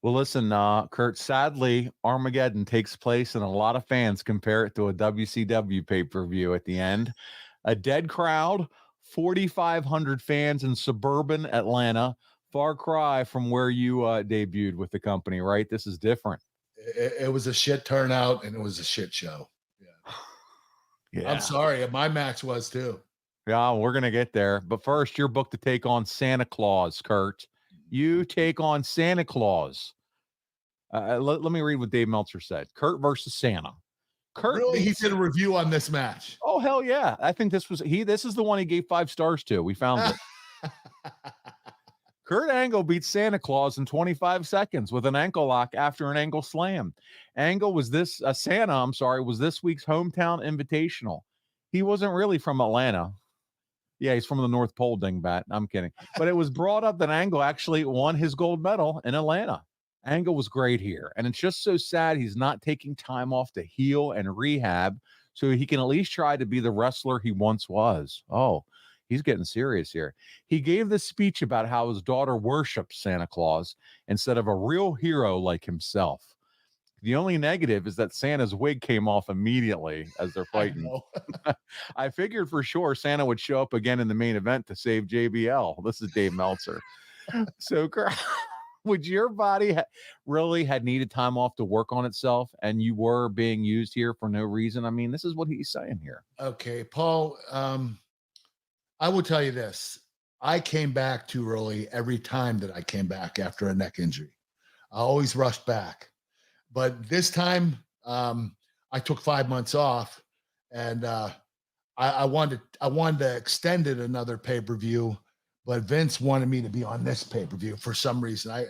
Well, listen, Kurt, sadly, Armageddon takes place and a lot of fans compare it to a WCW pay-per-view at the end. A dead crowd, 4,500 fans in suburban Atlanta. Far cry from where you debuted with the company, right? This is different. It was a shit turnout and it was a shit show. Yeah. Yeah. I'm sorry. My match was too. Yeah, we're going to get there. But first, you're booked to take on Santa Claus, Kurt. You take on Santa Claus. Let me read what Dave Meltzer said. Kurt versus Santa. Kurt Really? He did a review on this match. Oh, hell yeah. I think this is the one he gave 5 stars to. We found it. Kurt Angle beats Santa Claus in 25 seconds with an ankle lock after an angle slam. Angle was Santa, was this week's hometown invitational. He wasn't really from Atlanta. Yeah, he's from the North Pole, dingbat. I'm kidding. But it was brought up that Angle actually won his gold medal in Atlanta. Angle was great here. And it's just so sad he's not taking time off to heal and rehab so he can at least try to be the wrestler he once was. Oh, he's getting serious here. He gave this speech about how his daughter worships Santa Claus instead of a real hero like himself. The only negative is that Santa's wig came off immediately as they're fighting. I figured for sure Santa would show up again in the main event to save JBL. This is Dave Meltzer. So, would your body really had needed time off to work on itself and you were being used here for no reason? I mean, this is what he's saying here. Okay, Paul, I will tell you this. I came back too early every time that I came back after a neck injury. I always rushed back. But this time, I took 5 months off, and I wanted to extend it another pay-per-view, but Vince wanted me to be on this pay-per-view for some reason.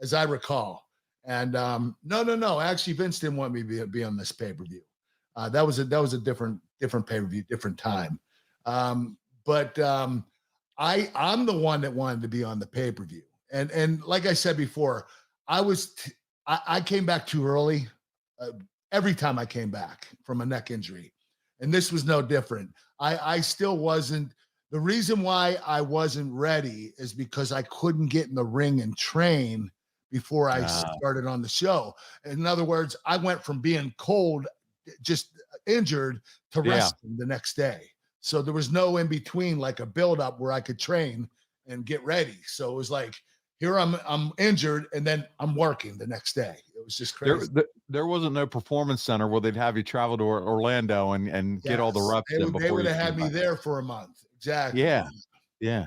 As I recall, and no. Actually, Vince didn't want me to be on this pay-per-view. That was a different pay-per-view, different time. But I'm the one that wanted to be on the pay-per-view, and like I said before, I came back too early every time I came back from a neck injury. And this was no different. I still wasn't. The reason why I wasn't ready is because I couldn't get in the ring and train before I started on the show. In other words, I went from being cold, just injured, to resting the next day. So there was no in between, like a buildup where I could train and get ready. So it was like, here I'm injured, and then I'm working the next day. It was just crazy. There wasn't no performance center where they'd have you travel to Orlando and get all the reps. They would have had me there for a month. Exactly. Yeah.